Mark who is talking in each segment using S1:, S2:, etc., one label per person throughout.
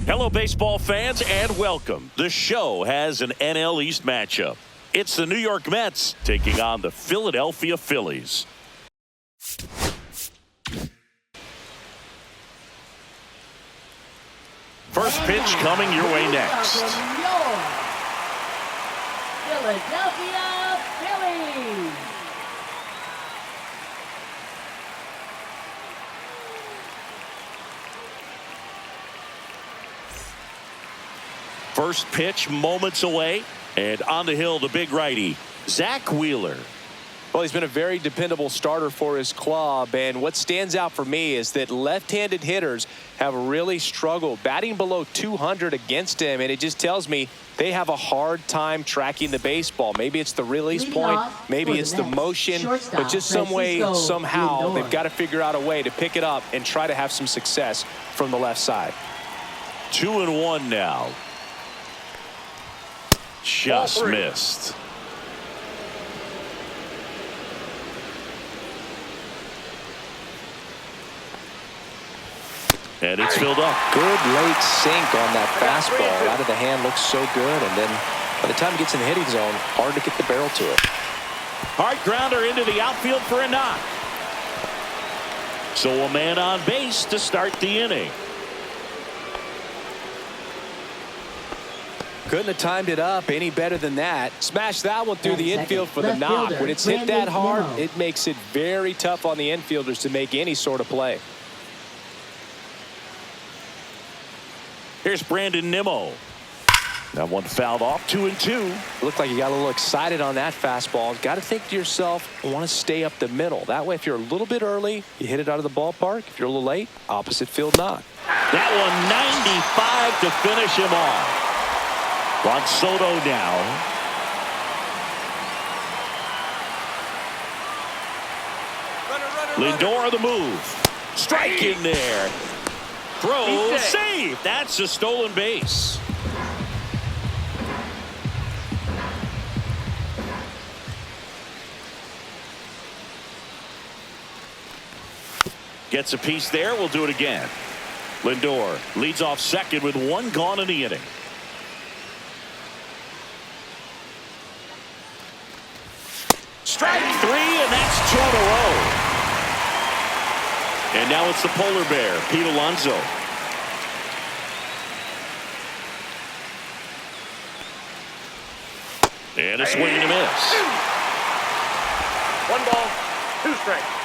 S1: Hello, baseball fans, and welcome. The show has an NL East matchup. It's the New York Mets taking on the Philadelphia Phillies. First pitch coming your way next.
S2: Philadelphia Phillies.
S1: First pitch moments away, and on the hill, the big righty, Zach Wheeler.
S3: Well, he's been a very dependable starter for his club, and what stands out for me is that left-handed hitters have really struggled batting below 200 against him, and it just tells me they have a hard time tracking the baseball. Maybe it's the release point, maybe it's the motion, but just some way, somehow, they've got to figure out a way to pick it up and try to have some success from the left side.
S1: 2-1 now. Just missed. And it's filled up.
S3: Good late sink on that fastball. Out of the hand, looks so good. And then by the time it gets in the hitting zone, hard to get the barrel to it.
S1: Hard grounder into the outfield for a knock. So a man on base to start the inning.
S3: Couldn't have timed it up any better than that. Smash that one through the infield for the knock. When it's hit that hard, it makes it very tough on the infielders to make any sort of play.
S1: Here's Brandon Nimmo. That one fouled off. 2-2.
S3: Looked like you got a little excited on that fastball. Got to think to yourself, I want to stay up the middle. That way, if you're a little bit early, you hit it out of the ballpark. If you're a little late, opposite field knock.
S1: That one 95 to finish him off. Juan Soto now. Lindor on the move. Strike in there. Throw, save. That's a stolen base. Gets a piece there. We'll do it again. Lindor leads off second with one gone in the inning. Strike three, and that's 2 in a row. And now it's the polar bear, Pete Alonso. And a swing and a miss.
S4: 1 ball, 2 strikes.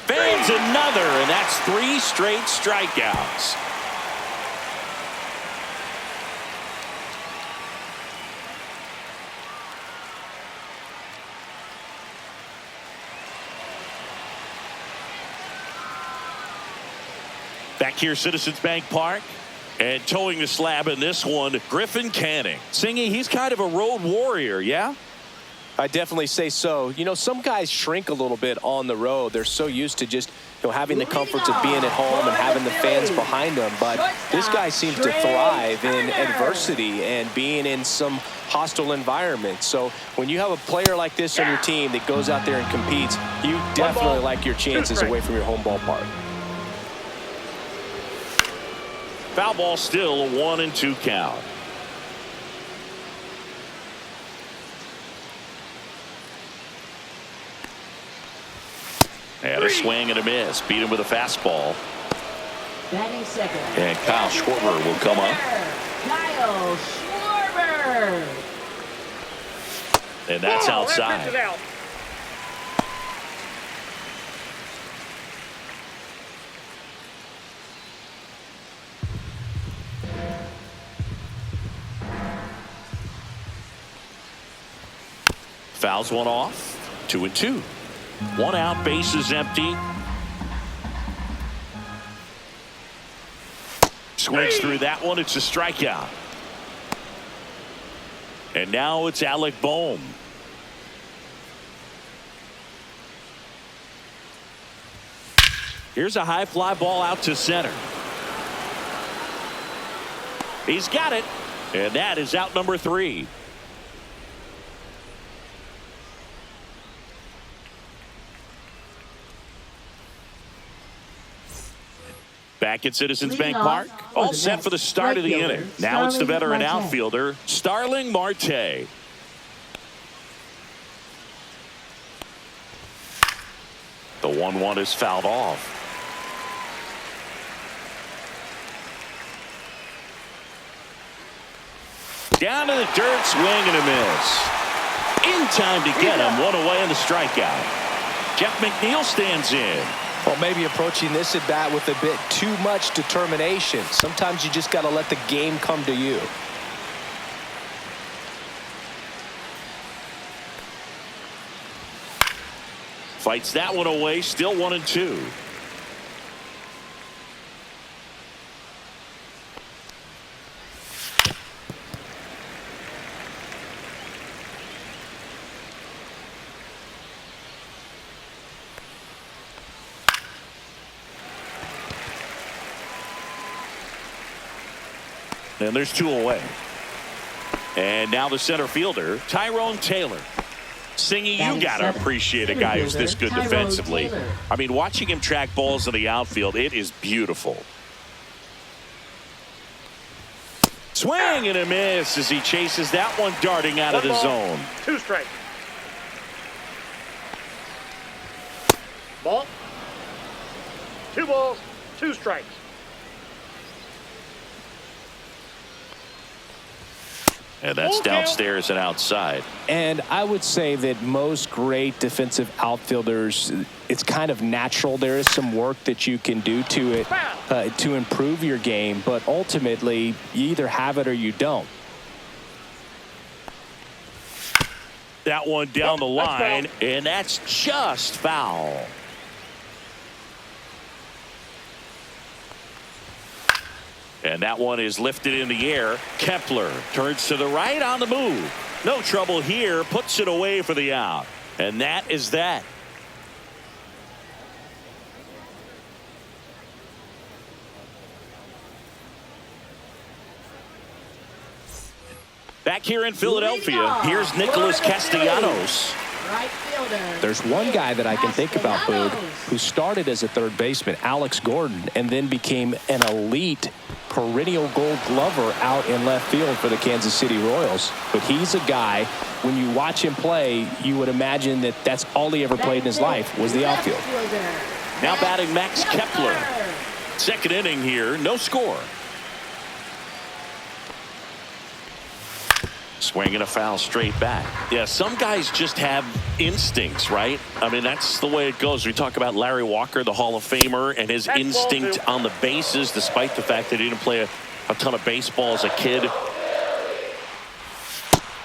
S1: Fans another, and that's 3 straight strikeouts. Back here, Citizens Bank Park. And towing the slab in this one, Griffin Canning. Singy, he's kind of a road warrior, yeah?
S3: I definitely say so. You know, some guys shrink a little bit on the road. They're so used to just, having the comforts of being at home and having the fans behind them. But this guy seems to thrive in adversity and being in some hostile environment. So when you have a player like this on your team that goes out there and competes, you definitely like your chances away from your home ballpark.
S1: Foul ball, still a 1-2 count. And a swing and a miss. Beat him with a fastball.
S2: Batting second.
S1: And Kyle Schwarber will come up.
S2: Kyle Schwarber.
S1: And that's outside. Fouls one off. 2-2. 1 out, base is empty. Swings through that one. It's a strikeout. And now it's Alec Bohm. Here's a high fly ball out to center. He's got it. And that is out number 3. Back at Citizens Bank Park. All set for the start of the inning. Now it's the veteran outfielder, Starling Marte. The 1-1 is fouled off. Down to the dirt, swing and a miss. In time to get him, 1 away in the strikeout. Jeff McNeil stands in.
S3: Well, maybe approaching this at bat with a bit too much determination. Sometimes you just got to let the game come to you.
S1: Fights that one away, still 1-2. And there's 2 away. And now the center fielder, Tyrone Taylor. Singy, you got to appreciate a guy who's this good defensively. I mean, watching him track balls in the outfield, it is beautiful. Swing and a miss as he chases that one darting out of the zone.
S4: 2 strikes. Ball. 2 balls, 2 strikes.
S1: And that's downstairs and outside.
S3: And I would say that most great defensive outfielders, it's kind of natural. There is some work that you can do to it to improve your game, but ultimately you either have it or you don't.
S1: That one down the line, and that's just foul. And that one is lifted in the air. Kepler turns to the right on the move. No trouble here. Puts it away for the out. And that is that. Back here in Philadelphia, here's Nicholas Castellanos.
S2: Right fielder.
S3: There's one guy that I can think about, Boog, who started as a third baseman, Alex Gordon, and then became an elite perennial gold glover out in left field for the Kansas City Royals. But he's a guy, when you watch him play, you would imagine that that's all he ever played in his life was the outfield.
S1: Now batting Max Kepler. Second inning here, no score. Swinging a foul straight back. Yeah, some guys just have instincts, right? I mean, that's the way it goes. We talk about Larry Walker, the Hall of Famer, and his instinct on the bases, despite the fact that he didn't play a ton of baseball as a kid.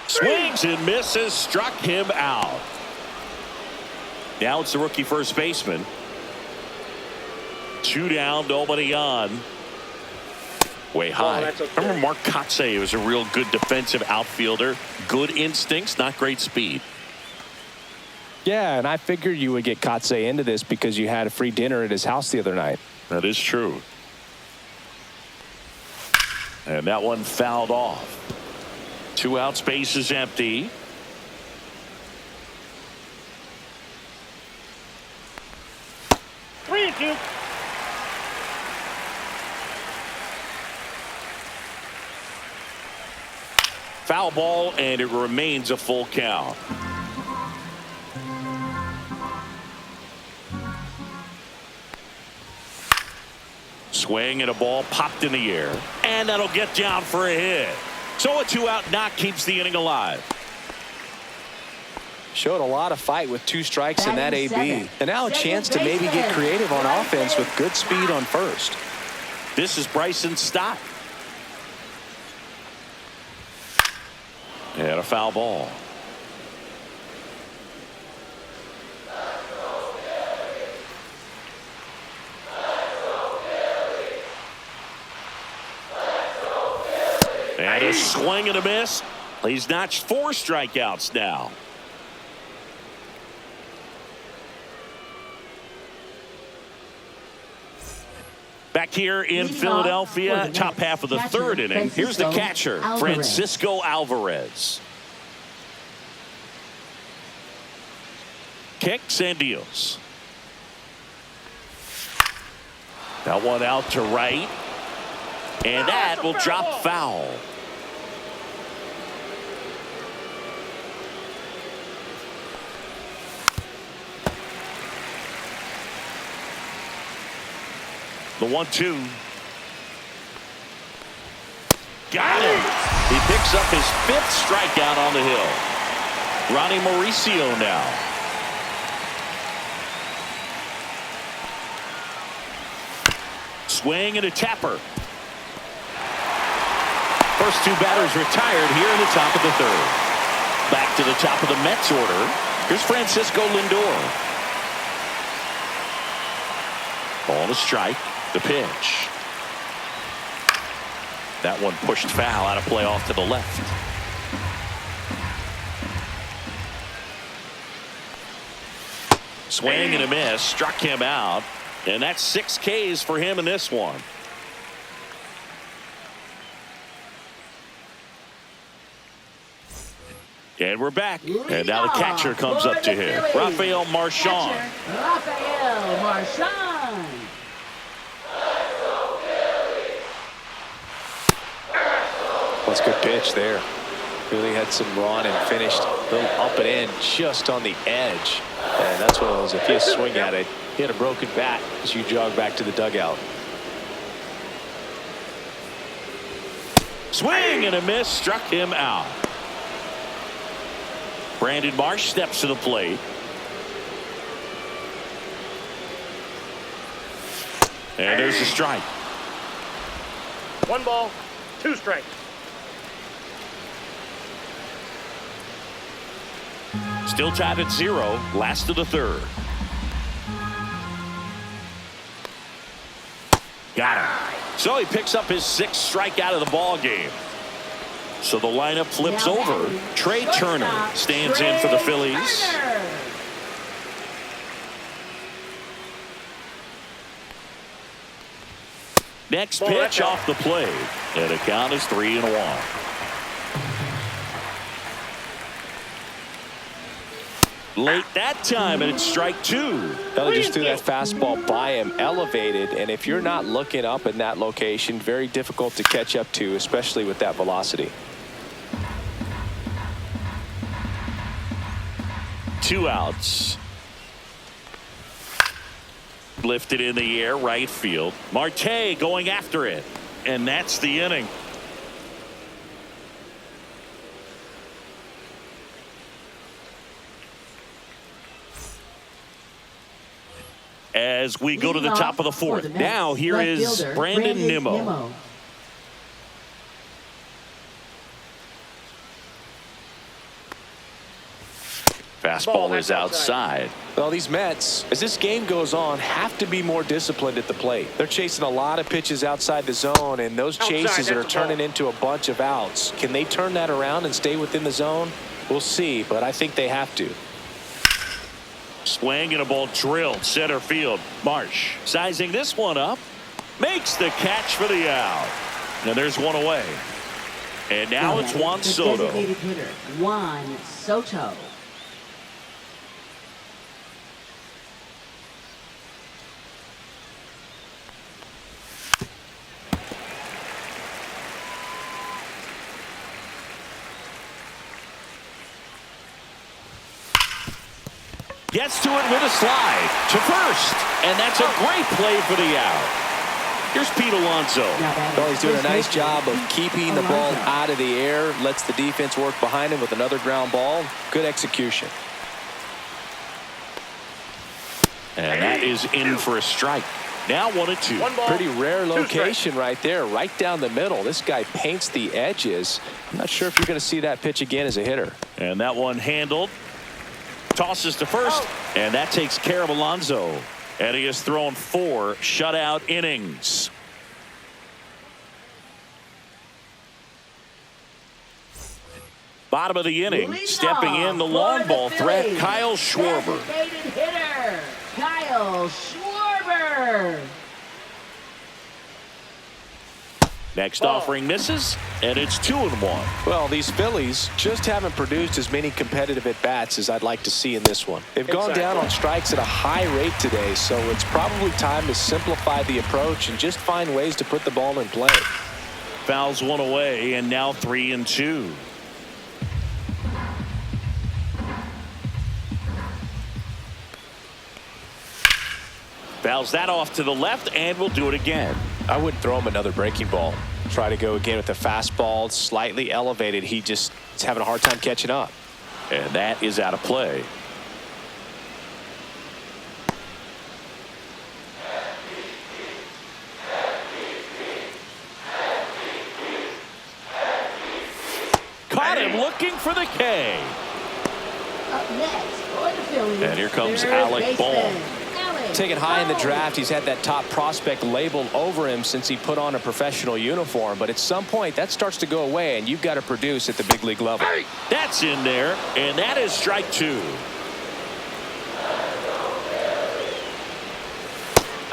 S1: Swings and misses, struck him out. Now it's the rookie first baseman. 2 down, nobody on. Way high.
S4: Okay.
S1: Remember Mark Kotsay was a real good defensive outfielder. Good instincts, not great speed.
S3: Yeah, and I figured you would get Kotsay into this because you had a free dinner at his house the other night.
S1: That is true. And that one fouled off. 2 outs, base is empty.
S4: Three and two.
S1: Foul ball, and it remains a full count. Swing and a ball popped in the air, and that'll get down for a hit. So a 2-out knock keeps the inning alive.
S3: Showed a lot of fight with 2 strikes in that AB. And now a chance to maybe get creative on offense with good speed on first.
S1: This is Bryson Stott. And a foul ball. And a swing and a miss. He's notched 4 strikeouts now. Back here in
S2: Leading
S1: Philadelphia,
S2: off for the
S1: top
S2: Mets,
S1: half of the
S2: catcher,
S1: third inning. Here's the catcher,
S2: Alvarez.
S1: Francisco Alvarez. Kicks and deals. That one out to right. And that will drop foul. The 1-2. Got him. He picks up his 5th strikeout on the hill. Ronnie Mauricio now. Swing and a tapper. First 2 batters retired here in the top of the 3rd. Back to the top of the Mets order. Here's Francisco Lindor. Ball to strike. The pitch. That one pushed foul, out of play off to the left. Swing and a miss, struck him out, and that's 6 Ks for him in this one. And we're back. And now the catcher comes up to him. Rafael Marchand.
S2: Rafael Marchand.
S3: That's a good pitch there. Really had some run and finished a little up and in just on the edge. And that's one of those, if you swing at it, hit a broken bat as you jog back to the dugout.
S1: Swing and a miss, struck him out. Brandon Marsh steps to the plate. And there's a strike.
S4: 1 ball, 2 strikes.
S1: Still tied at 0, last of the 3rd. Got him. So he picks up his 6th strikeout of the ball game. So the lineup flips over. Trey Turner stands in for the Phillies. Next pitch off the plate. And the count is 3-1. Late that time, and it's strike 2.
S3: They just threw that fastball by him, elevated, and if you're not looking up in that location, very difficult to catch up to, especially with that velocity.
S1: 2 outs. Lifted in the air, right field. Marte going after it, and that's the inning. As we go to the top of the 4th. Now here is Brandon Nimmo. Fastball is outside.
S3: Well, these Mets, as this game goes on, have to be more disciplined at the plate. They're chasing a lot of pitches outside the zone, and those chases that are turning into a bunch of outs. Can they turn that around and stay within the zone? We'll see, but I think they have to.
S1: Swing and a ball drilled center field. Marsh sizing this one up, makes the catch for the out, and there's one away. And now it's Juan Soto.
S2: Designated hitter, Juan Soto.
S1: Gets to it with a slide to first, and that's a great play for the out. Here's Pete Alonso.
S3: Well, he's doing a nice job of keeping the ball out of the air, lets the defense work behind him with another ground ball. Good execution.
S1: And that is in for a strike. Now 1-2.
S3: Pretty rare location right there, right down the middle. This guy paints the edges. I'm not sure if you're going to see that pitch again as a hitter.
S1: And that one handled. Tosses to first, and that takes care of Alonso. And he has thrown 4 shutout innings. Bottom of the inning, stepping in the long ball threat, Kyle Schwarber.
S2: Designated hitter, Kyle Schwarber.
S1: Next offering misses, and it's 2-1.
S3: Well, these Phillies just haven't produced as many competitive at-bats as I'd like to see in this one. They've gone down on strikes at a high rate today, so it's probably time to simplify the approach and just find ways to put the ball in play.
S1: Fouls one away, and now 3-2. Fouls that off to the left, and we'll do it again.
S3: I wouldn't throw him another breaking ball. Try to go again with the fastball, slightly elevated. He just is having a hard time catching up.
S1: And that is out of play. Caught him looking for the K.
S2: Up next for the Phillies.
S1: And here comes
S2: third
S1: Alec Bohm.
S2: baseman, Alec
S3: Taken high in the
S2: Bohm.
S3: draft, he's had that top prospect labeled over him since he put on a professional uniform. But at some point, that starts to go away, and you've got to produce at the big league level.
S1: That's in there, and that is strike 2.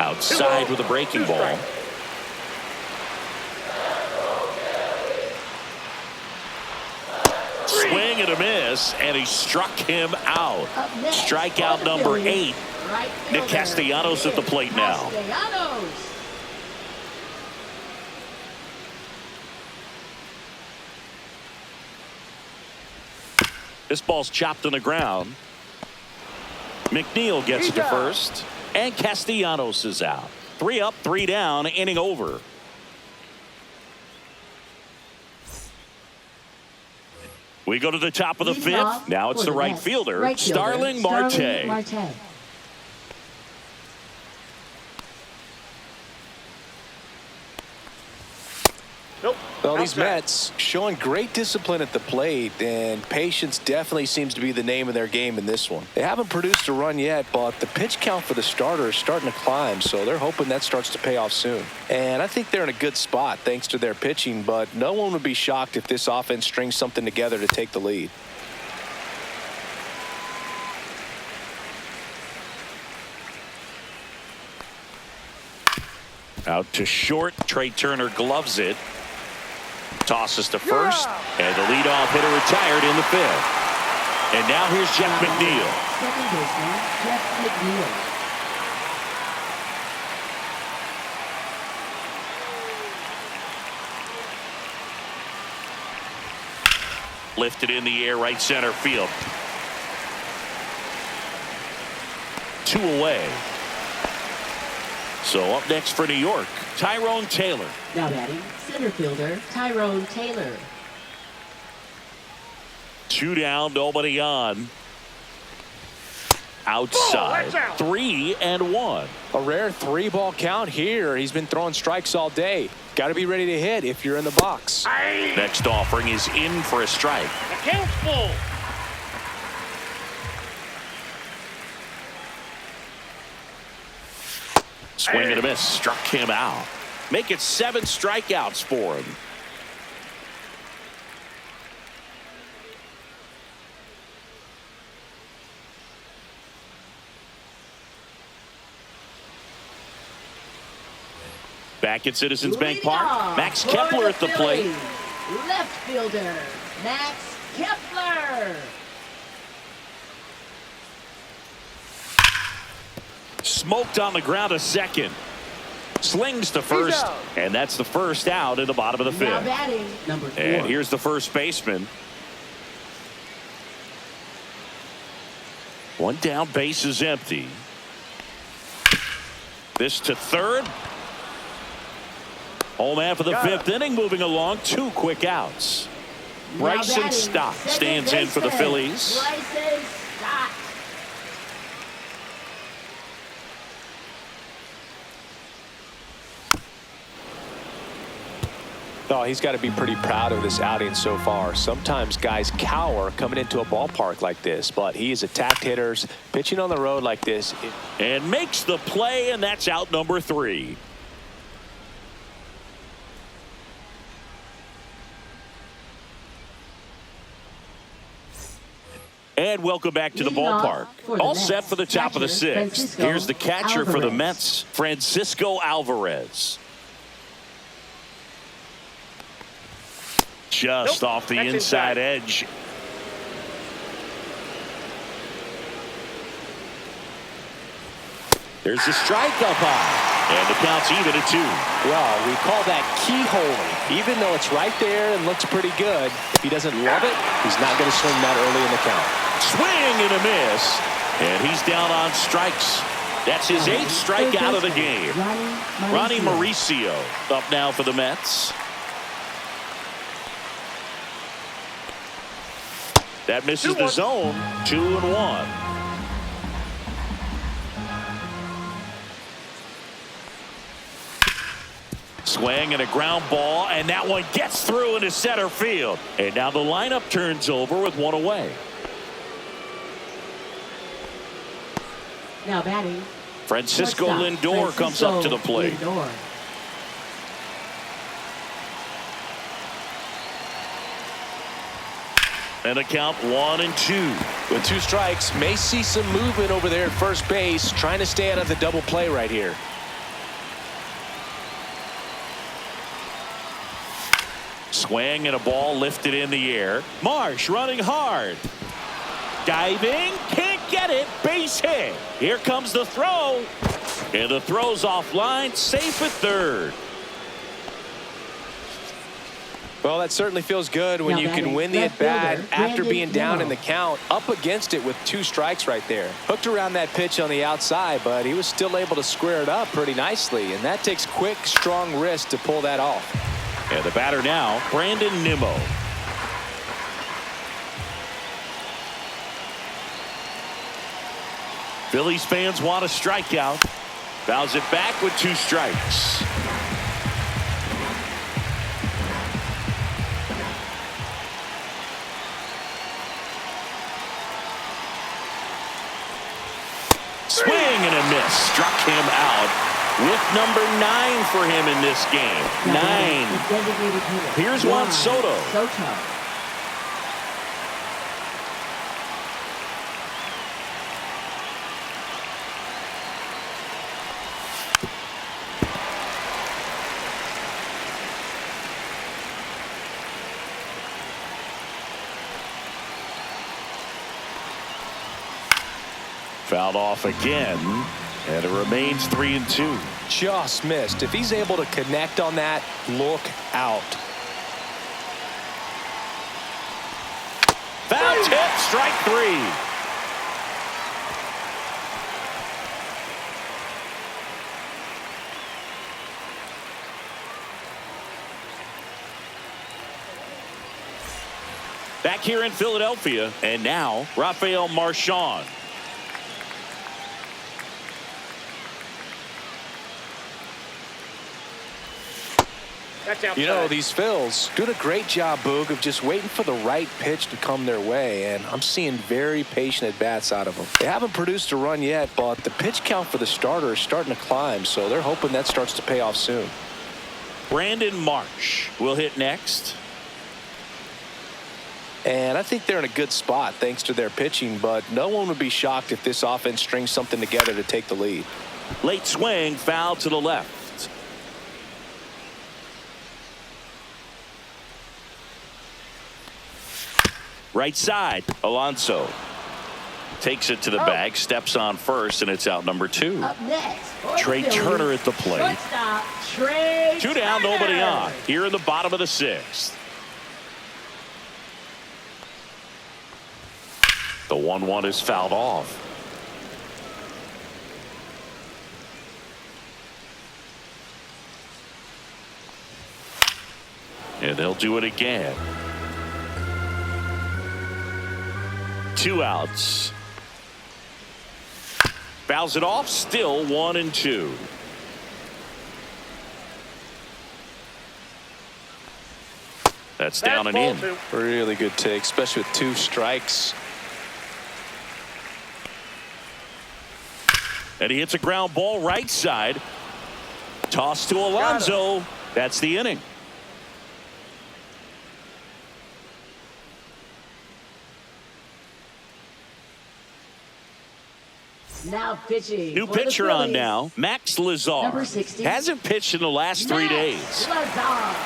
S1: Outside with a breaking ball. Swing and a miss, and he struck him out.
S2: Up next
S1: Strikeout
S2: for the
S1: number
S2: Phillies,
S1: 8.
S2: right
S1: Nick
S2: fielder,
S1: Castellanos at the plate now.
S2: Castellanos.
S1: This ball's chopped on the ground. McNeil gets it to first, and Castellanos is out. 3 up, 3 down, inning over. We go to the top of the
S2: Leading
S1: 5th.
S2: off
S1: Now it's
S2: for
S1: the
S2: the
S1: right
S2: Mets,
S1: fielder,
S2: right fielder,
S1: Starling Marte.
S2: Starling Marte.
S4: Nope.
S3: Well, these
S4: Outside.
S3: Mets showing great discipline at the plate, and patience definitely seems to be the name of their game in this one. They haven't produced a run yet, but the pitch count for the starter is starting to climb, so they're hoping that starts to pay off soon. And I think they're in a good spot thanks to their pitching, but no one would be shocked if this offense strings something together to take the lead.
S1: Out to short. Trey Turner gloves it. Tosses to first. And the leadoff hitter retired in the 5th. And now here's Jeff McNeil.
S2: Second baseman, Jeff McNeil.
S1: Lifted in the air, right center field. 2 away. So up next for New York, Tyrone Taylor.
S2: Now batting, center fielder, Tyrone Taylor.
S1: 2 down, nobody on. Outside, 3-1.
S3: A rare 3-ball count here. He's been throwing strikes all day. Got to be ready to hit if you're in the box.
S1: Next offering is in for a strike.
S4: The count's full.
S1: Swing and a miss, struck him out. Make it 7 strikeouts for him. Back at Citizens Bank
S2: Leading
S1: Park,
S2: off
S1: Max
S2: for
S1: Kepler
S2: the
S1: at the plate.
S2: Phillies, left fielder, Max Kepler.
S1: Smoked on the ground a second. Slings to first, and that's the first out in the bottom of the
S2: Now
S1: 5th.
S2: batting, number 4.
S1: And here's the first baseman. 1 down, base is empty. This to third. Home man for the 5th inning, moving along. 2 quick outs.
S2: Now
S1: Bryson
S2: batting,
S1: Stott
S2: second
S1: stands in for the
S2: baseman,
S1: Phillies.
S2: Bryson Stott.
S3: Oh, he's got to be pretty proud of this outing so far. Sometimes guys cower coming into a ballpark like this, but he has attacked hitters. Pitching on the road like this.
S1: And makes the play, and that's out number 3. And welcome back to the
S2: Leading off
S1: ballpark.
S2: for the
S1: All
S2: Mets,
S1: set for the top of the
S2: catcher,
S1: 6th.
S2: Francisco
S1: Here's the catcher for the
S2: Alvarez.
S1: Mets, Francisco Alvarez. just off the inside edge. There's the strike up high, and the count's even at 2.
S3: Well, we call that keyholing. Even though it's right there and looks pretty good, if he doesn't love it, he's not going to swing that early in the count.
S1: Swing and a miss, and he's down on strikes. That's his 8th strikeout of the game. Ronnie Mauricio up now for the Mets. That misses the zone. 2-1. Swing and a ground ball, and that one gets through into center field. And now the lineup turns over with 1 away.
S2: Now batting,
S1: Francisco Lindor comes up to the plate.
S2: Lindor.
S1: And a count 1-2.
S3: With 2 strikes, may see some movement over there at first base, trying to stay out of the double play right here.
S1: Swing and a ball lifted in the air. Marsh running hard. Diving, can't get it, base hit. Here comes the throw. And the throw's offline, safe at third.
S3: Well, that certainly feels good when you can win the at-bat after being down in the count, up against it with 2 strikes right there. Hooked around that pitch on the outside, but he was still able to square it up pretty nicely, and that takes quick, strong wrist to pull that off.
S1: And the batter now, Brandon Nimmo. Phillies fans want a strikeout. Fouls it back with 2 strikes. Swing and a miss. Struck him out. With number 9 for him in this game. 9. Here's Juan Soto. Fouled off again. And it remains 3-2.
S3: Just missed. If he's able to connect on that, look out.
S1: Foul tip, strike 3. Back here in Philadelphia, and now Rafael Marchand.
S3: You know, these Phils doing a great job, Boog, of just waiting for the right pitch to come their way, and I'm seeing very patient at-bats out of them. They haven't produced a run yet, but the pitch count for the starter is starting to climb, so they're hoping that starts to pay off soon.
S1: Brandon Marsh will hit next.
S3: And I think they're in a good spot thanks to their pitching, but no one would be shocked if this offense strings something together to take the lead.
S1: Late swing, foul to the left. Right side, Alonso takes it to the bag, steps on first, and it's out number 2.
S2: Up next,
S1: Trey Turner at the plate.
S2: Trey
S1: 2 down,
S2: Turner.
S1: nobody on. Here in the bottom of the 6th. The 1-1 is fouled off. And they'll do it again. 2 outs. Fouls it off, still 1-2. That's down and in.
S3: Really good take, especially with 2 strikes.
S1: And he hits a ground ball right side. Toss to Alonso. That's the inning.
S2: Now pitching.
S1: New
S2: for the
S1: pitcher on
S2: Phillies.
S1: now. Max Lazar.
S2: Number 60.
S1: Hasn't pitched in the last 3 days.
S2: Lazar.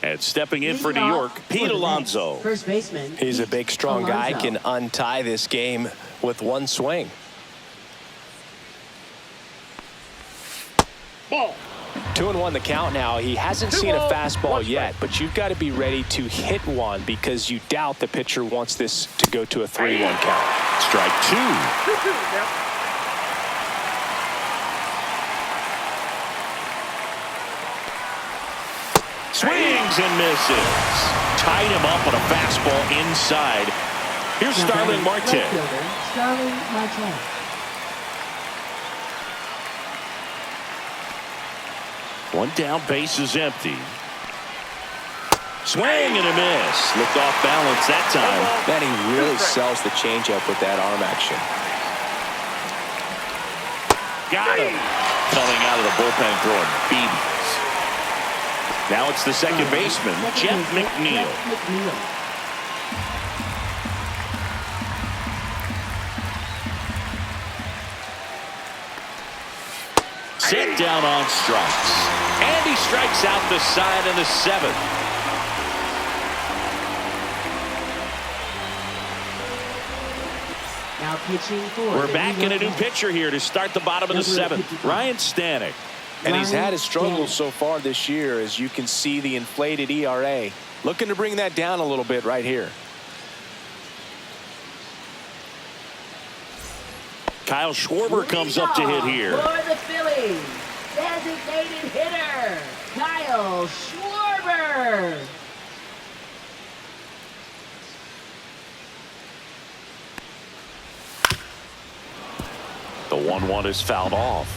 S1: And stepping in for New
S2: Leading
S1: York,
S2: off for
S1: Pete
S2: the
S1: Alonso.
S2: Mets, first baseman.
S3: He's a
S2: Pete
S3: big, strong guy,
S2: Alonso.
S3: can untie this game with one swing.
S4: Ball.
S3: 2-1 the count now. He hasn't seen a fastball yet, but you've got to be ready to hit one because you doubt the pitcher wants this to go to a 3-1 count.
S1: Strike 2.
S4: 2-2 now.
S1: Swings and misses. Tied him up on a fastball inside. Here's
S2: Now
S1: Starling
S2: batting
S1: Marte.
S2: left fielder, Starling Marte.
S1: One down, base is empty. Swing and a miss. Looked off balance that time.
S3: Man, he really sells the changeup with that arm action.
S1: Got him. Coming out of the bullpen throwing BBs. Now it's the second baseman, Jeff McNeil. Set down on strikes. And he strikes out the side in the 7th.
S2: Now pitching for
S1: We're
S2: the
S1: back
S2: New
S1: in a
S2: York
S1: new
S2: Mets.
S1: pitcher here to start the bottom of the 7th. Ryan Stanek.
S3: And he's had his
S2: Ryan
S3: struggles
S2: Stanek.
S3: so far this year, as you can see the inflated ERA. Looking to bring that down a little bit right here.
S1: Kyle Schwarber comes up to hit here.
S2: For the Phillies, designated hitter, Kyle Schwarber.
S1: The 1-1 is fouled off.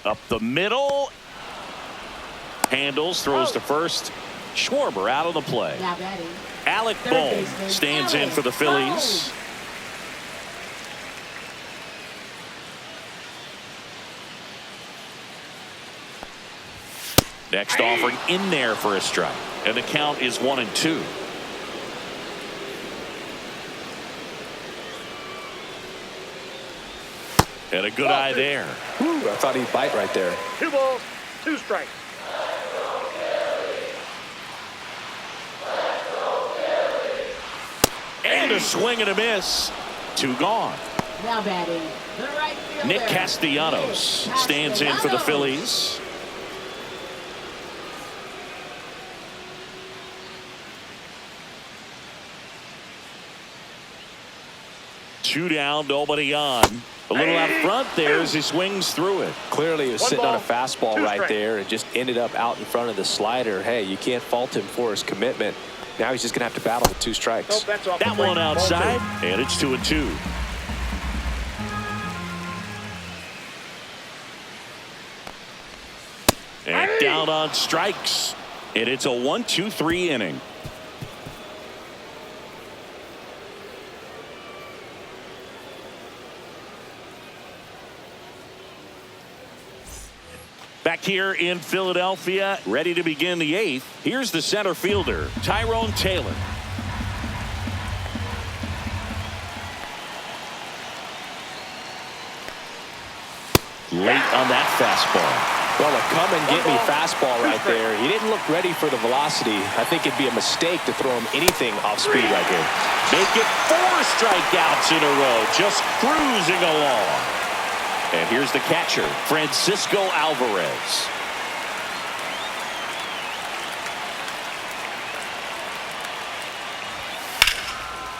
S1: Up the middle. Handles, throws to first. Schwarber out of the play.
S2: Now batting,
S1: Alec
S2: third
S1: Bohm
S2: baseman,
S1: stands in
S2: Alec
S1: for the Phillies.
S2: Bohm.
S1: Next offering in there for a strike. And the count is 1-2. And a good eye there.
S3: Whew, I thought he'd bite right there.
S4: 2 balls, 2 strikes.
S1: And a swing and a miss. 2 gone.
S2: Now batting, the right fielder,
S1: Nick Castellanos
S2: Nick
S1: stands in for the
S2: Castellanos.
S1: Phillies. Two down, nobody on. A little out front there as he swings through it.
S3: Clearly he was
S4: One
S3: sitting on a
S4: ball,
S3: fastball
S4: 2
S3: right
S4: strikes.
S3: there and just ended up out in front of the slider. Hey, you can't fault him for his commitment. Now he's just going to have to battle with 2 strikes.
S4: Nope, that's off
S1: That
S4: the plate.
S1: one
S4: Ball
S1: outside,
S4: 2.
S1: and it's 2-2. And down on strikes. And it's a 1-2-3 inning. Back here in Philadelphia, ready to begin the 8th. Here's the center fielder, Tyrone Taylor. Late on that fastball.
S3: Well, a come and get me fastball right there. He didn't look ready for the velocity. I think it'd be a mistake to throw him anything off speed right here.
S1: Make it 4 strikeouts in a row, just cruising along. And here's the catcher, Francisco Alvarez.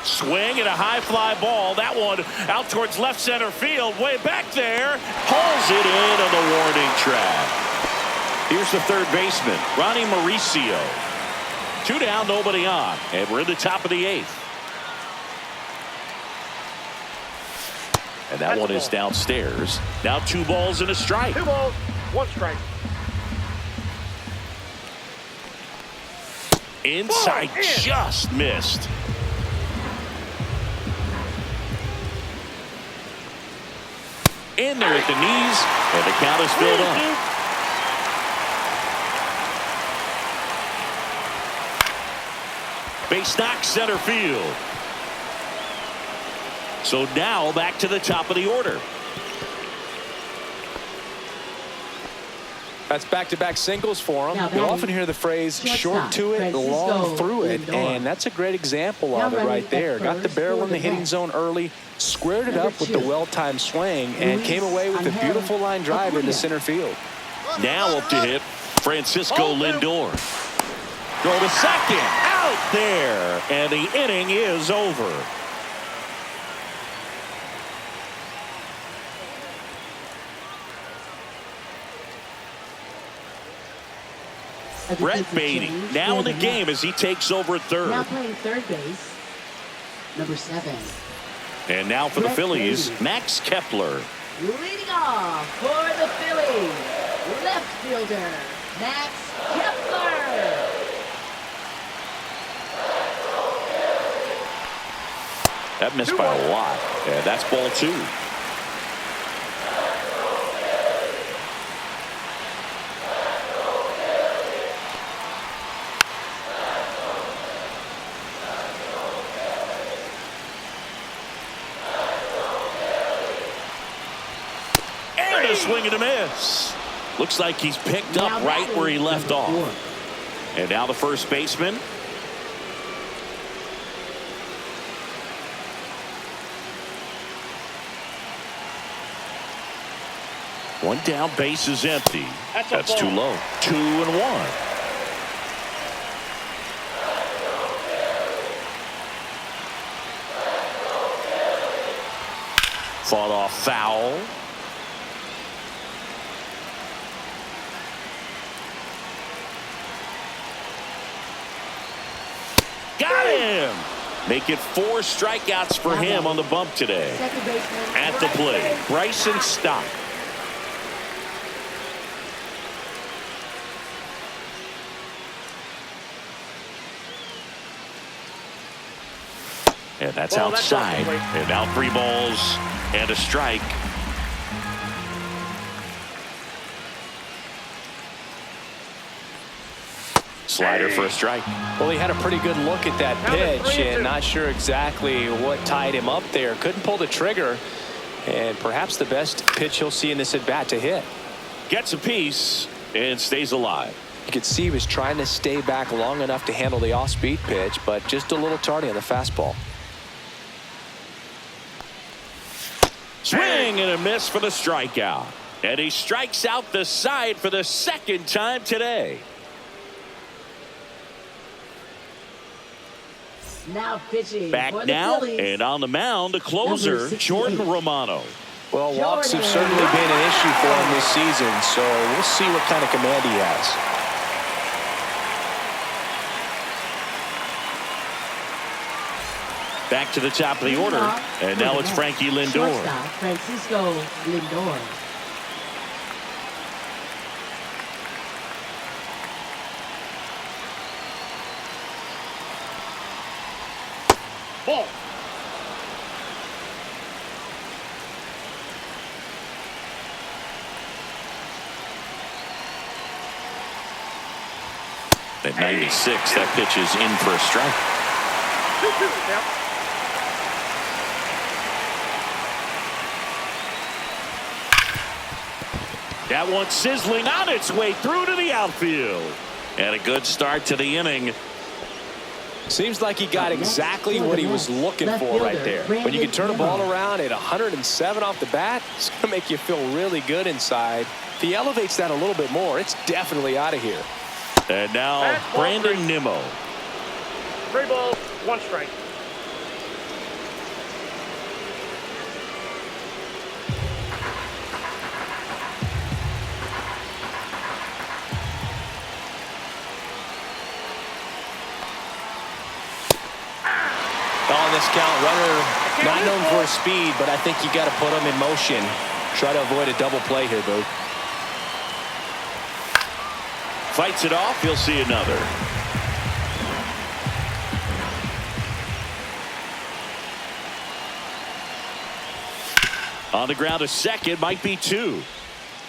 S1: Swing and a high fly ball. That one out towards left center field. Way back there. Pulls it in on the warning track. Here's the third baseman, Ronnie Mauricio. 2 down, nobody on. And we're in the top of the 8th. And that
S4: That's
S1: one
S4: a
S1: is
S4: ball.
S1: downstairs. Now 2 balls and a strike.
S4: 2 balls, 1 strike.
S1: Inside,
S4: Ball in.
S1: just missed. In there at the knees, and the count is filled up. Base knock center field. So now back to the top of the order.
S3: That's back-to-back singles for him.
S2: Now
S3: You often hear the phrase short to it, long through it, and that's a great example of it right there. Got the barrel in the hitting zone early, squared it up with the well-timed swing, and came away with a beautiful line drive into center field.
S1: Now up to hit, Francisco Lindor. Go to second, out there, and the inning is over. Brett Beatty now in the game as he takes over at third.
S2: Now playing third base, number 7.
S1: And now for the Phillies, Max Kepler.
S2: Leading off for the Phillies, left fielder, Max Kepler.
S1: That missed by a lot. And that's ball 2. A swing and a miss. Looks like he's picked up right where he left off. And now the first baseman. One down, base is empty. That's too low. 2-1. Fought off foul. Got him! Make it 4 strikeouts for him on the bump today. At the plate, Bryson Stott. And that's outside. And now 3 balls and a strike. Slider for a strike.
S3: Well, he had a pretty good look at that pitch and not sure exactly what tied him up there. Couldn't pull the trigger, and perhaps the best pitch he'll see in this at-bat to hit.
S1: Gets a piece and stays alive.
S3: You could see he was trying to stay back long enough to handle the off-speed pitch, but just a little tardy on the fastball.
S1: Swing and a miss for the strikeout. And he strikes out the side for the second time today.
S2: Now pitching
S1: back
S2: for the
S1: now
S2: Phillies.
S1: And on the mound, the closer, Jordan Romano.
S3: Well, walks have certainly been an issue for him this season, so we'll see what kind of command he has.
S1: Back to the top of the order, and now it's Frankie Lindor.
S2: Shortstop, Francisco Lindor.
S4: Ball.
S1: At 96, that pitch is in for a strike.
S4: 2-2 now.
S1: That one sizzling on its way through to the outfield. And a good start to the inning.
S3: Seems like he got exactly what he was looking for right there. When you can turn a ball around at 107 off the bat, it's going to make you feel really good inside. If he elevates that a little bit more, it's definitely out of here.
S1: And now Brandon Nimmo.
S4: 3 balls, 1 strike.
S3: On this count, runner not known for his speed, but I think you got to put him in motion. Try to avoid a double play here, Boo.
S1: Fights it off. He'll see another. On the ground, a second, might be 2.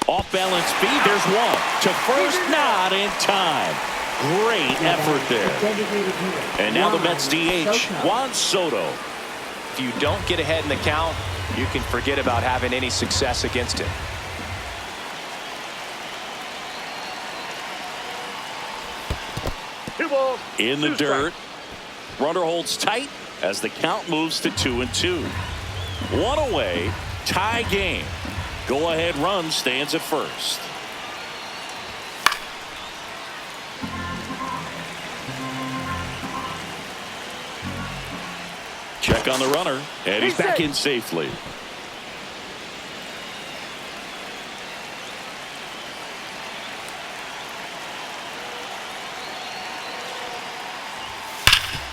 S1: Off balance speed, there's 1. To first, not in time. Great effort there. And now the Mets DH, Juan Soto.
S3: after you don't get ahead in the count, you can forget about having any success against him.
S4: Two balls.
S1: In the
S4: two
S1: dirt.
S4: strikes.
S1: Runner holds tight as the count moves to 2-2. One away, tie game. Go ahead run stands at first. Check on the runner, and he's back in safely.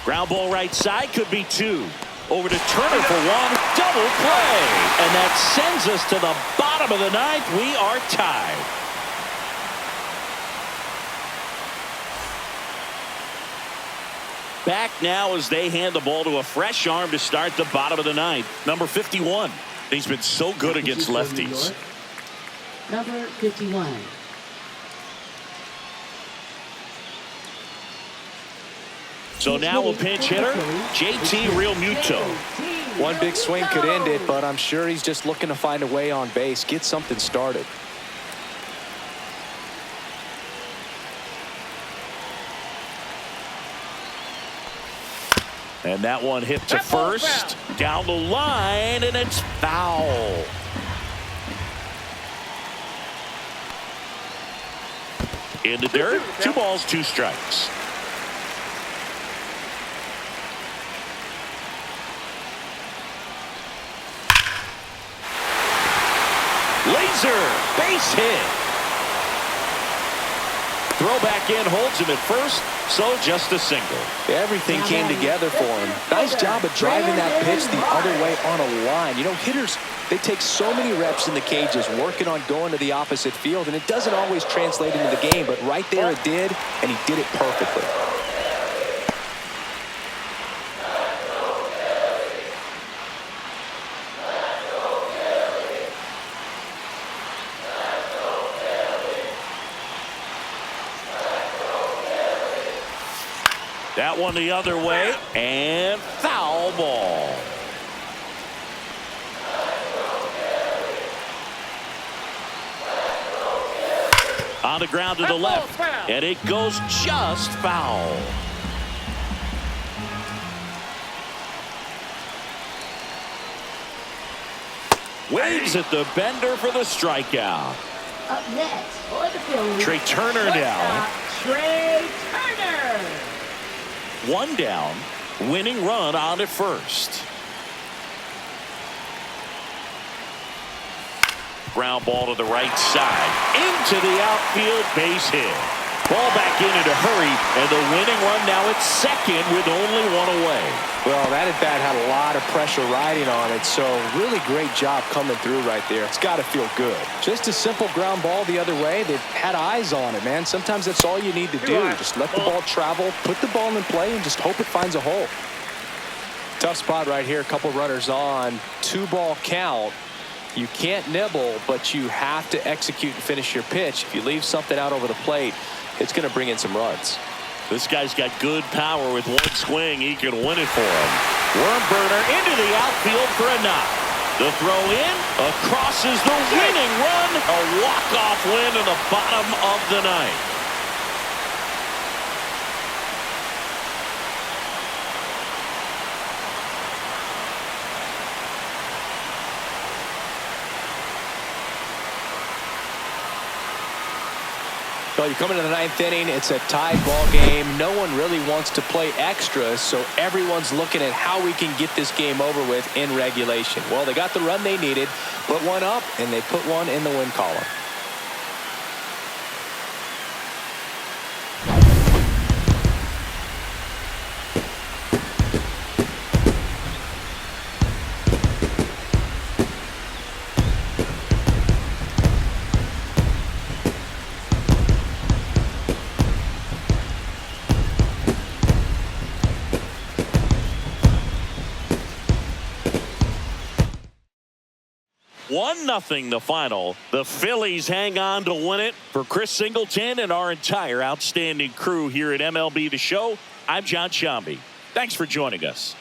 S1: Ground ball right side, could be two. Over to Turner for one, double play. And that sends us to the bottom of the ninth. We are tied. Back now as they hand the ball to a fresh arm to start the bottom of the ninth. Number 51. He's been so good against lefties.
S2: Number 51.
S1: So now a pinch hitter, JT Realmuto.
S3: One big swing could end it, but I'm sure he's just looking to find a way on base, get something started.
S1: And that one hit to first, down the line, and it's foul. In the dirt, 2 balls, 2 strikes. Laser, base hit. Throw back in, holds him at first, so just a single.
S3: Everything came together for him. Nice job of driving that pitch the other way on a line. You know, hitters, they take so many reps in the cages working on going to the opposite field, and it doesn't always translate into the game, but right there it did, and he did it perfectly.
S1: That one the other way, and foul ball. On the ground to the left, and it goes just foul. Waves at the bender for the strikeout.
S2: Up next for the Phillies.
S1: Trey Turner down.
S2: Trey Turner.
S1: One down, winning run on at first. Ground ball to the right side, into the outfield, base hit. Ball back in a hurry, and the winning run now at second with only one away.
S3: Well, that at bat had a lot of pressure riding on it, so really great job coming through right there. It's got to feel good. Just a simple ground ball the other way. They've had eyes on it, man. Sometimes that's all you need to do. Just let the ball travel, put the ball in play, and just hope it finds a hole. Tough spot right here. A couple runners on. 2-ball count. You can't nibble, but you have to execute and finish your pitch. If you leave something out over the plate, it's going to bring in some runs.
S1: This guy's got good power. With one swing, he can win it for him. Worm burner into the outfield for a knock. The throw in, across is the winning run. A walk-off win in the bottom of the ninth.
S3: Well, you come into the ninth inning, it's a tied ball game. No one really wants to play extra, so everyone's looking at how we can get this game over with in regulation. Well, they got the run they needed, put one up, and they put one in the win column.
S1: One nothing the final. The Phillies hang on to win it. For Chris Singleton and our entire outstanding crew here at MLB The Show, I'm John Shambi. Thanks for joining us.